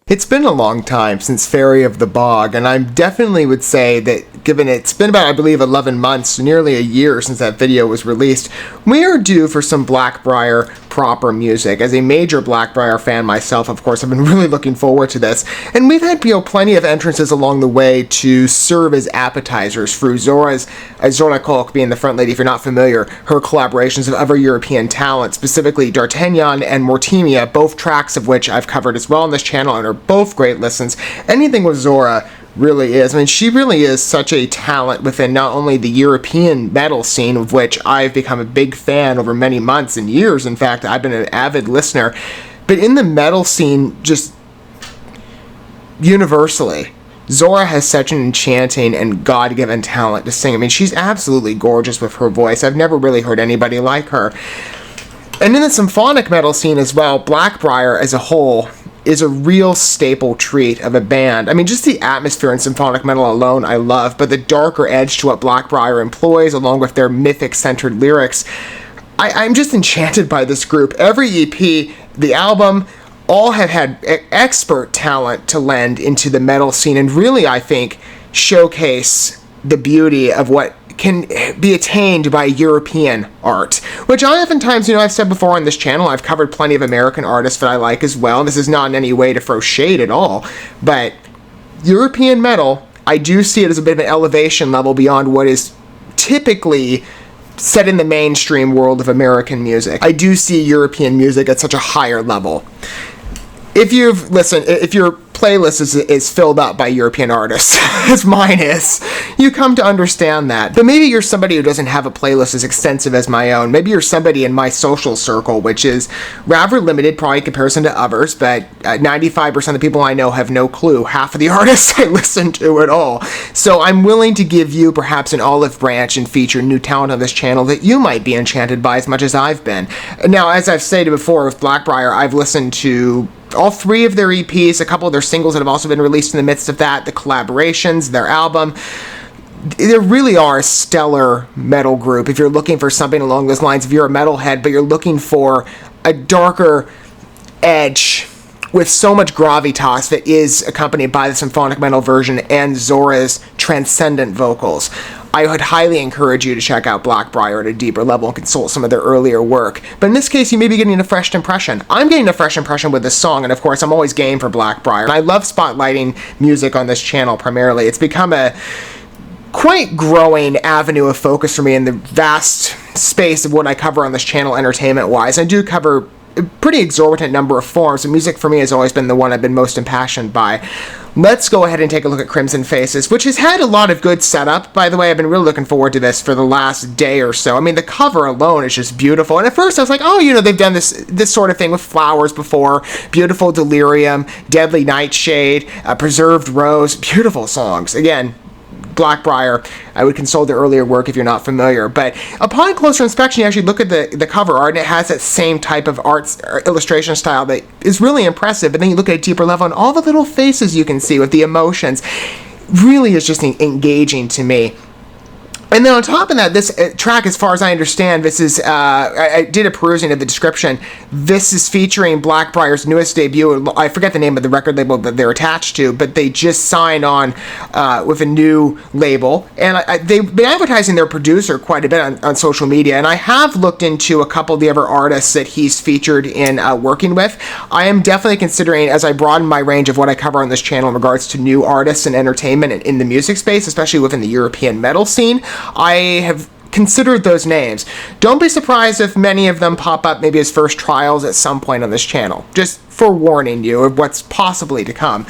It's been a long time since Fairy of the Bog, and I definitely would say that given it's been about, I believe, 11 months, nearly a year since that video was released, we are due for some BLACKBRIAR proper music. As a major BLACKBRIAR fan myself, of course, I've been really looking forward to this, and we've had plenty of entrances along the way to serve as appetizers through Zora's, Zora Kolk being the front lady, if you're not familiar, her collaborations of other European talent, specifically D'Artagnan and Mortimia, both tracks of which I've covered as well on this channel and are both great listens. Anything with Zora really is. I mean, she really is such a talent within not only the European metal scene, of which I've become a big fan over many months and years. In fact, I've been an avid listener, but in the metal scene, just universally, Zora has such an enchanting and God-given talent to sing. I mean, she's absolutely gorgeous with her voice. I've never really heard anybody like her. And in the symphonic metal scene as well, BLACKBRIAR as a whole is a real staple treat of a band. I mean, just the atmosphere in symphonic metal alone I love, but the darker edge to what BLACKBRIAR employs, along with their mythic-centered lyrics, I'm just enchanted by this group. Every EP, the album, all have had expert talent to lend into the metal scene, and really, I think, showcase the beauty of what can be attained by European art, which I oftentimes, I've said before on this channel, I've covered plenty of American artists that I like as well. This is not in any way to throw shade at all, but European metal, I do see it as a bit of an elevation level beyond what is typically set in the mainstream world of American music. I do see European music at such a higher level. If your playlist is filled up by European artists, as mine is, you come to understand that. But maybe you're somebody who doesn't have a playlist as extensive as my own. Maybe you're somebody in my social circle, which is rather limited, probably in comparison to others, but 95% of the people I know have no clue half of the artists I listen to at all. So I'm willing to give you perhaps an olive branch and feature new talent on this channel that you might be enchanted by as much as I've been. Now, as I've stated before with BLACKBRIAR, I've listened to all three of their EPs, a couple of their singles that have also been released in the midst of that, the collaborations, their album. They really are a stellar metal group. If you're looking for something along those lines, if you're a metalhead, but you're looking for a darker edge with so much gravitas that is accompanied by the symphonic metal version and Zora's transcendent vocals, I would highly encourage you to check out BLACKBRIAR at a deeper level and consult some of their earlier work. But in this case, you may be getting a fresh impression. I'm getting a fresh impression with this song, and of course, I'm always game for BLACKBRIAR. I love spotlighting music on this channel primarily. It's become a quite growing avenue of focus for me in the vast space of what I cover on this channel entertainment-wise. I do cover a pretty exorbitant number of forms, and music for me has always been the one I've been most impassioned by. Let's go ahead and take a look at Crimson Faces, which has had a lot of good setup. By the way, I've been really looking forward to this for the last day or so. I mean, the cover alone is just beautiful. And at first I was like, oh, they've done this sort of thing with flowers before. Beautiful Delirium, Deadly Nightshade, Preserved Rose. Beautiful songs. Again, BLACKBRIAR, I would consult their earlier work if you're not familiar, but upon closer inspection, you actually look at the cover art, and it has that same type of art illustration style that is really impressive, but then you look at a deeper level, and all the little faces you can see with the emotions really is just engaging to me. And then on top of that, this track, as far as I understand, this is, I did a perusing of the description, this is featuring BLACKBRIAR's newest debut. I forget the name of the record label that they're attached to, but they just signed on with a new label. And they've been advertising their producer quite a bit on social media, and I have looked into a couple of the other artists that he's featured in working with. I am definitely considering, as I broaden my range of what I cover on this channel in regards to new artists and entertainment in the music space, especially within the European metal scene, I have considered those names. Don't be surprised if many of them pop up maybe as first trials at some point on this channel, just forewarning you of what's possibly to come.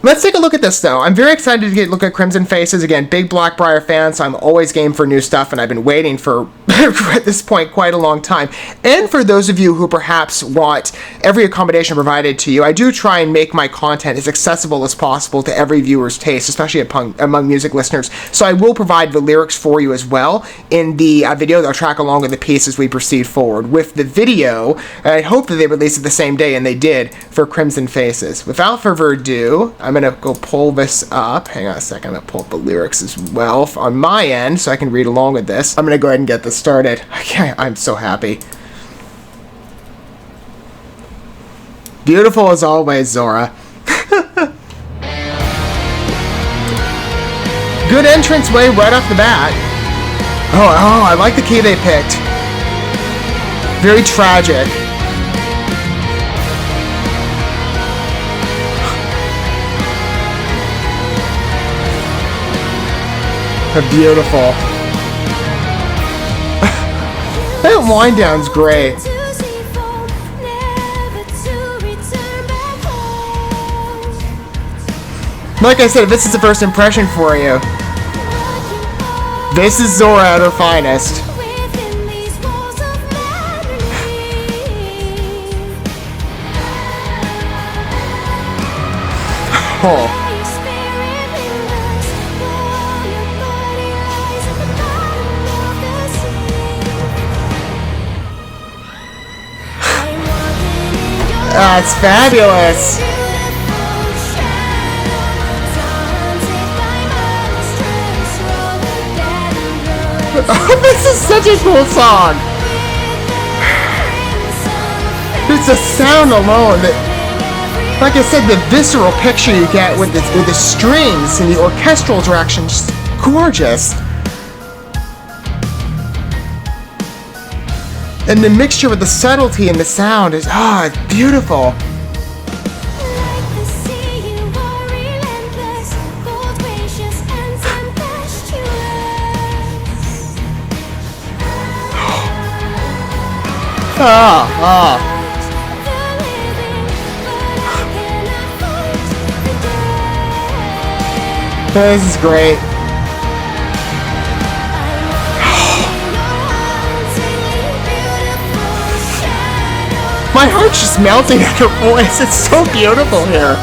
Let's take a look at this, though. I'm very excited to look at Crimson Faces. Again, big BLACKBRIAR fan, so I'm always game for new stuff, and I've been waiting for, at this point, quite a long time. And for those of you who perhaps want every accommodation provided to you, I do try and make my content as accessible as possible to every viewer's taste, especially among music listeners. So I will provide the lyrics for you as well in the video that I'll track along with the piece as we proceed forward. With the video, I hope that they release it the same day, and they did, for Crimson Faces. Without further ado, I'm going to go pull this up. Hang on a second. I'm going to pull up the lyrics as well on my end so I can read along with this. I'm going to go ahead and get this started. Okay, I'm so happy. Beautiful as always, Zora. Good entrance way right off the bat. Oh, I like the key they picked. Very tragic. Beautiful. That wind down's great. Like I said, if this is the first impression for you, this is Zora at her finest. Oh. That's fabulous. Oh, this is such a cool song. It's the sound alone that, like I said, the visceral picture you get with the strings and the orchestral direction, just gorgeous. And the mixture with the subtlety and the sound is, it's beautiful. This is great. My heart's just melting at her voice. It's so beautiful here.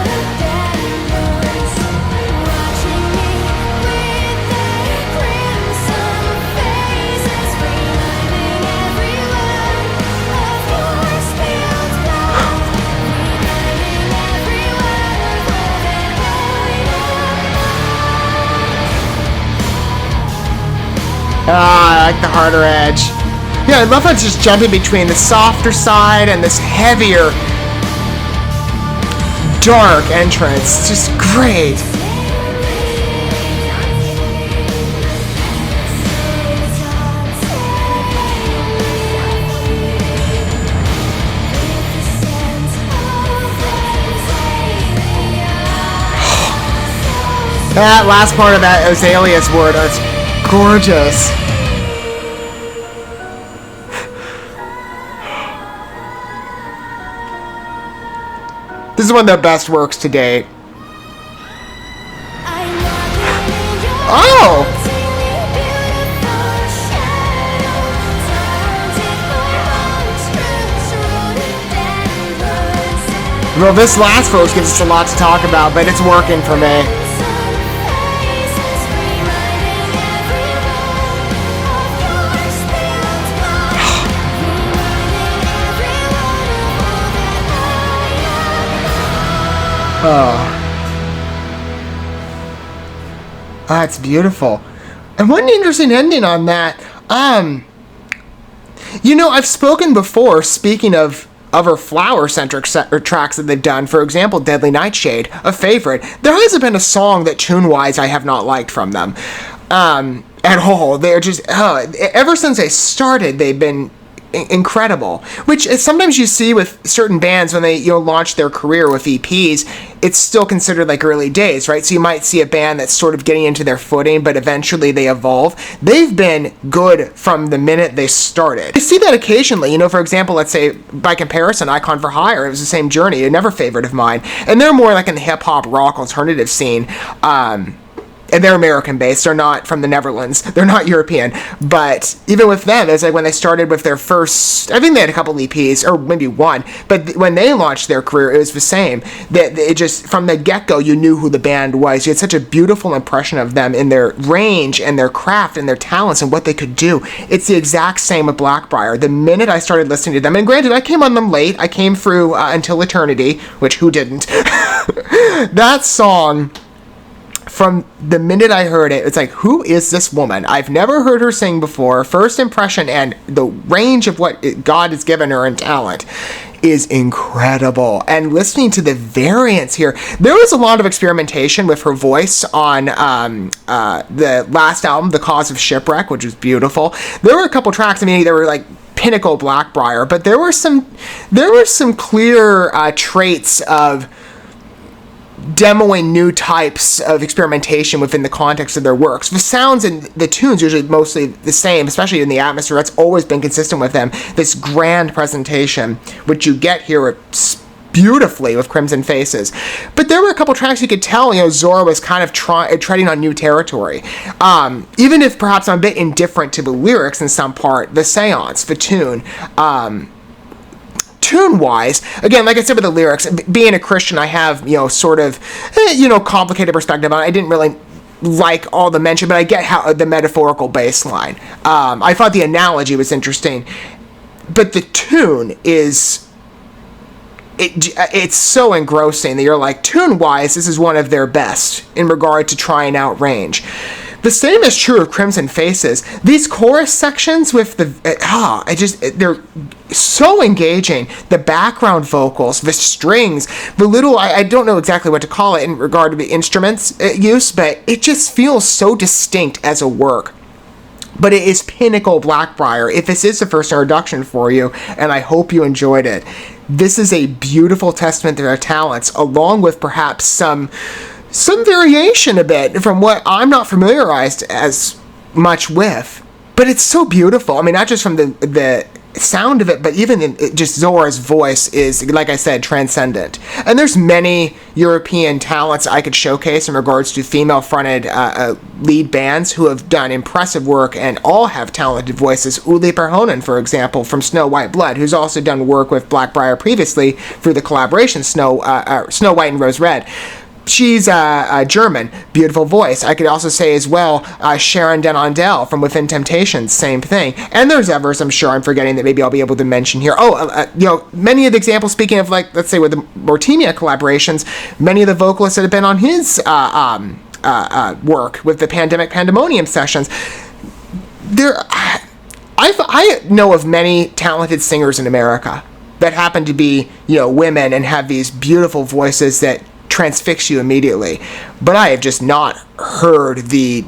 I like the harder edge. Yeah, I love how it's just jumping between the softer side and this heavier, dark entrance. It's just great. That last part of that Azalea's word is gorgeous. This is one of their best works to date. Oh! Well, this last verse gives us a lot to talk about, but it's working for me. It's beautiful. And what an interesting ending on that. You know, I've spoken before, speaking of other flower-centric tracks that they've done. For example, Deadly Nightshade, a favorite. There hasn't been a song that tune-wise I have not liked from them. At all. They're just, ever since they started, they've been incredible, which sometimes you see with certain bands when they launch their career with EPs. It's still considered like early days, right? So you might see a band that's sort of getting into their footing, but eventually they evolve. They've been good from the minute they started. I see that occasionally. For example, let's say by comparison, Icon for Hire, it was the same journey, a never favorite of mine, and they're more like in the hip-hop rock alternative scene. And they're American-based. They're not from the Netherlands. They're not European. But even with them, it's like when they started with their first... I think they had a couple EPs, or maybe one. But when they launched their career, it was the same. That it just, from the get-go, you knew who the band was. You had such a beautiful impression of them in their range and their craft and their talents and what they could do. It's the exact same with BLACKBRIAR. The minute I started listening to them, and granted, I came on them late. I came through Until Eternity, which who didn't? That song... From the minute I heard it, it's like, who is this woman? I've never heard her sing before. First impression and the range of what God has given her in talent is incredible. And listening to the variants here, there was a lot of experimentation with her voice on the last album, The Cause of Shipwreck, which was beautiful. There were a couple tracks, I mean, they were like pinnacle BLACKBRIAR, but there were some clear traits of demoing new types of experimentation within the context of their works. The sounds and the tunes usually mostly the same, especially in the atmosphere. That's always been consistent with them. This grand presentation, which you get here beautifully with Crimson Faces. But there were a couple tracks you could tell, Zora was kind of treading on new territory. Even if perhaps I'm a bit indifferent to the lyrics in some part, the seance, the tune, tune-wise, again, like I said with the lyrics, being a Christian, I have, sort of, complicated perspective on it. I didn't really like all the mention, but I get how the metaphorical baseline. I thought the analogy was interesting, but the tune is, it's so engrossing that you're like, tune-wise, this is one of their best in regard to trying out range. The same is true of Crimson Faces. These chorus sections with they're so engaging. The background vocals, the strings, the little, I don't know exactly what to call it in regard to the instruments use, but it just feels so distinct as a work. But it is pinnacle BLACKBRIAR. If this is the first introduction for you, and I hope you enjoyed it, this is a beautiful testament to their talents, along with perhaps some variation a bit from what I'm not familiarized as much with. But it's so beautiful. I mean, not just from the sound of it, but even just Zora's voice is, like I said, transcendent. And there's many European talents I could showcase in regards to female-fronted lead bands who have done impressive work and all have talented voices. Uli Perhonen, for example, from Snow White Blood, who's also done work with BLACKBRIAR previously through the collaboration Snow White and Rose Red. She's German, beautiful voice. I could also say as well, Sharon Denondel from Within Temptations, same thing. And there's others I'm sure I'm forgetting that maybe I'll be able to mention here. Many of the examples, speaking of, like, let's say with the Mortimia collaborations, many of the vocalists that have been on his work with the Pandemic Pandemonium sessions, I know of many talented singers in America that happen to be, women and have these beautiful voices that transfix you immediately, but I have just not heard the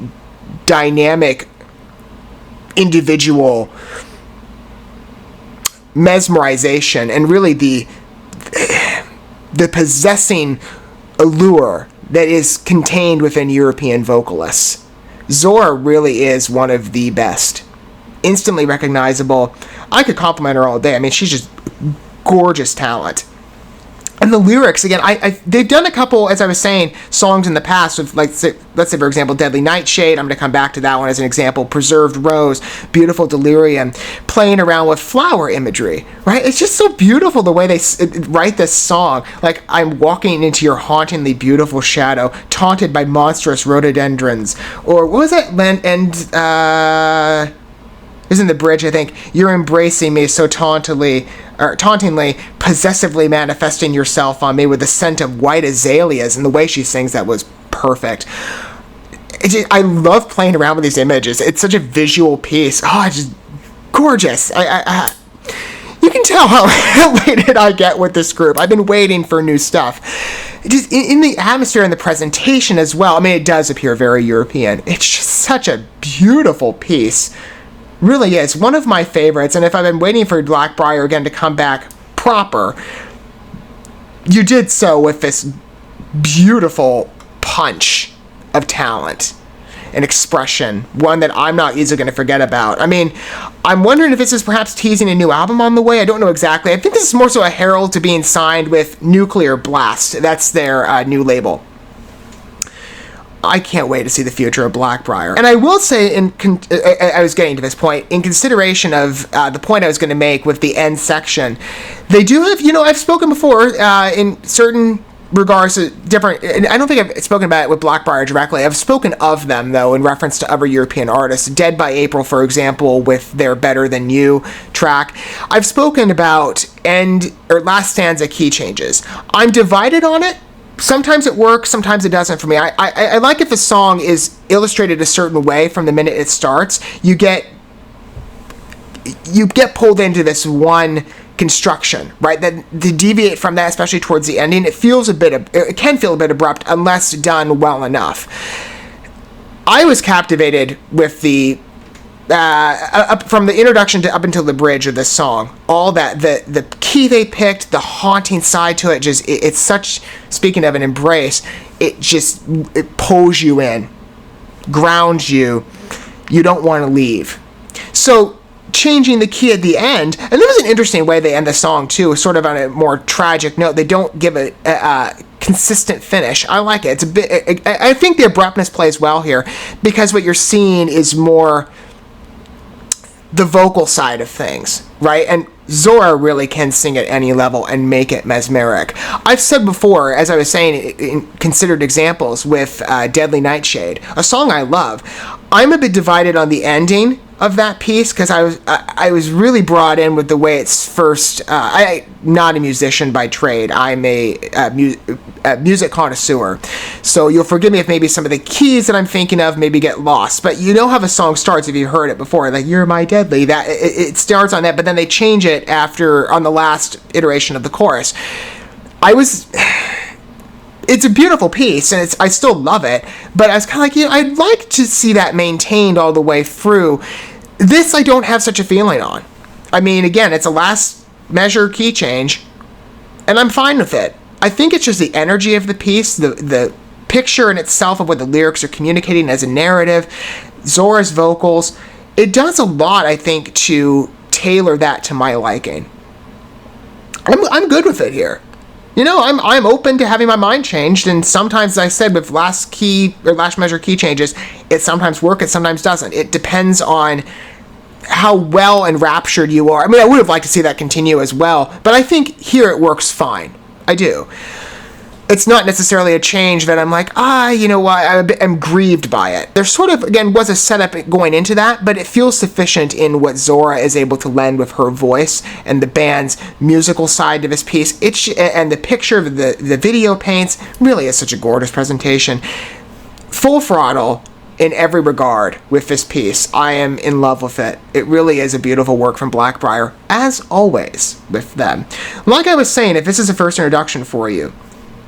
dynamic individual mesmerization and really the possessing allure that is contained within European vocalists. Zora really is one of the best. Instantly recognizable. I could compliment her all day. I mean, she's just gorgeous talent. And the lyrics, again, they've done a couple, as I was saying, songs in the past with, like, let's say, for example, Deadly Nightshade. I'm going to come back to that one as an example. Preserved Rose, Beautiful Delirium, playing around with flower imagery, right? It's just so beautiful the way they write this song. Like, I'm walking into your hauntingly beautiful shadow, taunted by monstrous rhododendrons. Or, what was that? It was in the bridge, I think. You're embracing me so tauntingly, possessively manifesting yourself on me with the scent of white azaleas, and the way she sings that was perfect. I love playing around with these images. It's such a visual piece. Oh, it's just gorgeous. You can tell how elated I get with this group. I've been waiting for new stuff. Just in the atmosphere and the presentation as well. I mean, it does appear very European. It's just such a beautiful piece. Really is. One of my favorites, and if I've been waiting for BLACKBRIAR again to come back proper, you did so with this beautiful punch of talent and expression, one that I'm not easily going to forget about. I mean, I'm wondering if this is perhaps teasing a new album on the way. I don't know exactly. I think this is more so a herald to being signed with Nuclear Blast. That's their new label. I can't wait to see the future of BLACKBRIAR. And I will say, I was getting to this point, in consideration of the point I was going to make with the end section, they do have, I've spoken before in certain regards to different, I don't think I've spoken about it with BLACKBRIAR directly. I've spoken of them, though, in reference to other European artists. Dead by April, for example, with their Better Than You track. I've spoken about last stanza key changes. I'm divided on it. Sometimes it works, sometimes it doesn't for me. I like if a song is illustrated a certain way from the minute it starts. You get pulled into this one construction, right? That to deviate from that, especially towards the ending, it can feel a bit abrupt unless done well enough. I was captivated with the up from the introduction to up until the bridge of this song. All that, the key they picked, the haunting side to it, it's such, speaking of an embrace, it pulls you in, grounds you. You don't want to leave. So changing the key at the end, and there was an interesting way they end the song too, sort of on a more tragic note. They don't give a consistent finish. I like it. It's a bit. I think the abruptness plays well here because what you're seeing is more the vocal side of things, right? And Zora really can sing at any level and make it mesmeric. I've said before, as I was saying, in considered examples with Deadly Nightshade, a song I love. I'm a bit divided on the ending of that piece because I was really brought in with the way it's first. I'm not a musician by trade. I'm a music connoisseur, so you'll forgive me if maybe some of the keys that I'm thinking of maybe get lost. But you know how the song starts if you've heard it before, like "You're my deadly." That it starts on that, but then they change it after on the last iteration of the chorus. It's a beautiful piece, and I still love it, but I was kind of like, I'd like to see that maintained all the way through. This I don't have such a feeling on. I mean, again, it's a last measure key change, and I'm fine with it. I think it's just the energy of the piece, the picture in itself of what the lyrics are communicating as a narrative, Zora's vocals. It does a lot, I think, to tailor that to my liking. I'm good with it here. I'm open to having my mind changed, and sometimes, as I said, with last measure key changes, it sometimes works, it sometimes doesn't. It depends on how well enraptured you are. I mean, I would have liked to see that continue as well, but I think here it works fine. I do. It's not necessarily a change that I'm like, you know what, I'm grieved by it. There sort of, again, was a setup going into that, but it feels sufficient in what Zora is able to lend with her voice and the band's musical side to this piece. And the picture of the video paints really is such a gorgeous presentation. Full throttle in every regard with this piece. I am in love with it. It really is a beautiful work from BLACKBRIAR, as always with them. Like I was saying, if this is a first introduction for you,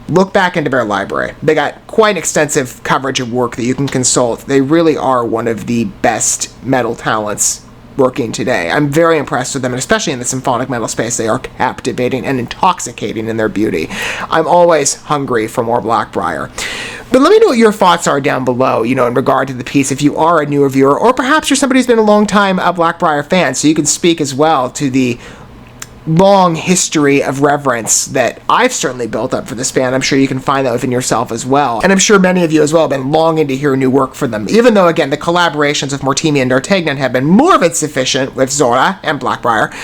look back into their library. They got quite extensive coverage of work that you can consult. They really are one of the best metal talents working today. I'm very impressed with them, and especially in the symphonic metal space, they are captivating and intoxicating in their beauty. I'm always hungry for more BLACKBRIAR. But let me know what your thoughts are down below, in regard to the piece, if you are a newer viewer, or perhaps you're somebody who's been a long time a BLACKBRIAR fan, so you can speak as well to the long history of reverence that I've certainly built up for this band. I'm sure you can find that within yourself as well. And I'm sure many of you as well have been longing to hear new work from them, even though, again, the collaborations with Mortimi and D'Artagnan have been more than sufficient with Zora and BLACKBRIAR.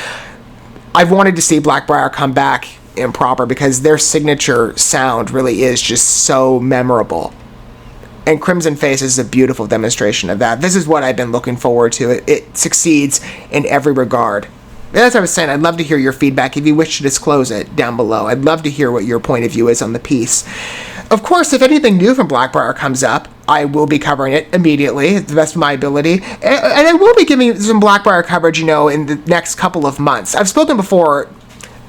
I've wanted to see BLACKBRIAR come back improper because their signature sound really is just so memorable. And Crimson Face is a beautiful demonstration of that. This is what I've been looking forward to. It succeeds in every regard. As I was saying, I'd love to hear your feedback if you wish to disclose it down below. I'd love to hear what your point of view is on the piece. Of course, if anything new from BLACKBRIAR comes up, I will be covering it immediately, to the best of my ability. And I will be giving some BLACKBRIAR coverage, in the next couple of months. I've spoken before.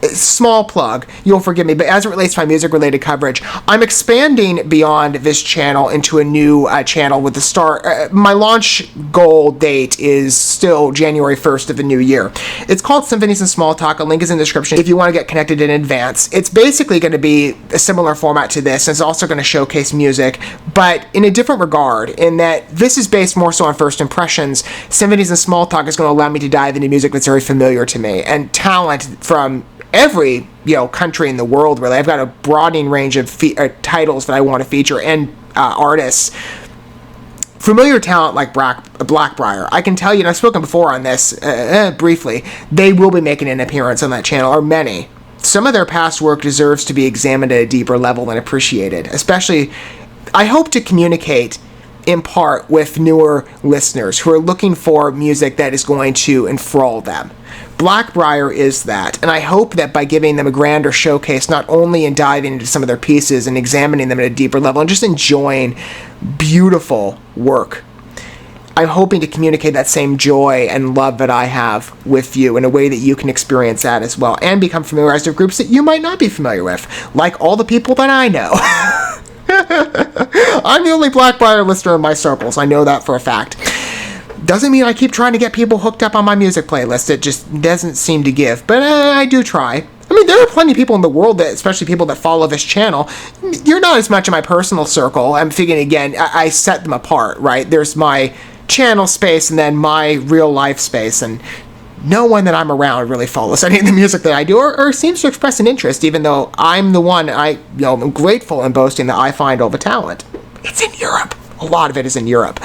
Small plug, you'll forgive me, but as it relates to my music-related coverage, I'm expanding beyond this channel into a new channel with the start. My launch goal date is still January 1st of the new year. It's called Symphonies and Small Talk. A link is in the description if you want to get connected in advance. It's basically going to be a similar format to this, and it's also going to showcase music, but in a different regard, in that this is based more so on first impressions. Symphonies and Small Talk is going to allow me to dive into music that's very familiar to me, and talent from every country in the world, really. I've got a broadening range of titles that I want to feature, and artists. Familiar talent like BLACKBRIAR. I can tell you, and I've spoken before on this briefly, they will be making an appearance on that channel, or many. Some of their past work deserves to be examined at a deeper level and appreciated. Especially, I hope to communicate in part with newer listeners who are looking for music that is going to enthrall them. BLACKBRIAR is that, and I hope that by giving them a grander showcase, not only in diving into some of their pieces and examining them at a deeper level and just enjoying beautiful work, I'm hoping to communicate that same joy and love that I have with you in a way that you can experience that as well and become familiarized with groups that you might not be familiar with, like all the people that I know. I'm the only BLACKBRIAR listener in my circles. I know that for a fact. Doesn't mean I keep trying to get people hooked up on my music playlist. It just doesn't seem to give. But I do try. I mean, there are plenty of people in the world, that, especially people that follow this channel. You're not as much in my personal circle. I'm thinking, again, I set them apart, right? There's my channel space and then my real life space. And no one that I'm around really follows any of the music that I do or seems to express an interest, even though I'm the one, I'm grateful and boasting that I find all the talent. It's in Europe. A lot of it is in Europe.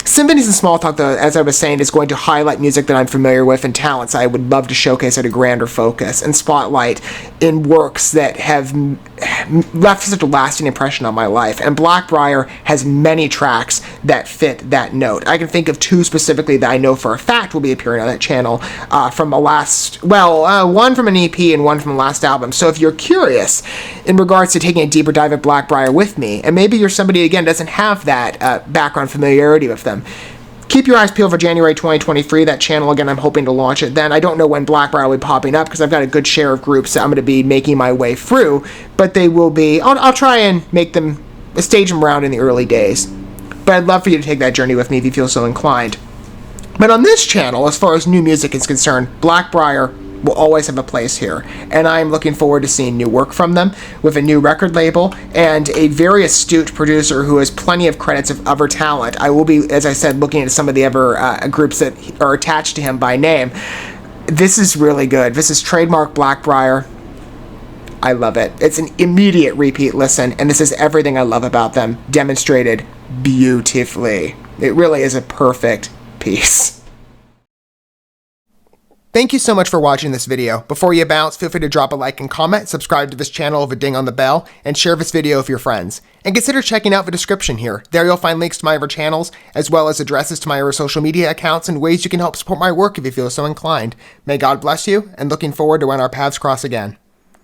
Symphonies and Small Talk, though, as I was saying, is going to highlight music that I'm familiar with and talents I would love to showcase at a grander focus and spotlight in works that have left such a lasting impression on my life. And BLACKBRIAR has many tracks that fit that note. I can think of two specifically that I know for a fact will be appearing on that channel from the last, one from an EP and one from the last album. So if you're curious in regards to taking a deeper dive at BLACKBRIAR with me, and maybe you're somebody, again, doesn't have that background familiarity with them, keep your eyes peeled for January 2023. That channel, again, I'm hoping to launch it then. I don't know when BLACKBRIAR will be popping up because I've got a good share of groups that I'm going to be making my way through, but they will be, I'll try and make them, stage them around in the early days. But I'd love for you to take that journey with me if you feel so inclined. But on this channel, as far as new music is concerned, BLACKBRIAR will always have a place here, and I'm looking forward to seeing new work from them with a new record label and a very astute producer who has plenty of credits of other talent. I will be, as I said, looking at some of the other groups that are attached to him by name. This is really good. This is trademark BLACKBRIAR. I love it. It's an immediate repeat listen, and this is everything I love about them demonstrated beautifully. It really is a perfect piece. Thank you so much for watching this video. Before you bounce, feel free to drop a like and comment, subscribe to this channel with a ding on the bell, and share this video with your friends. And consider checking out the description here. There you'll find links to my other channels, as well as addresses to my other social media accounts and ways you can help support my work if you feel so inclined. May God bless you, and looking forward to when our paths cross again.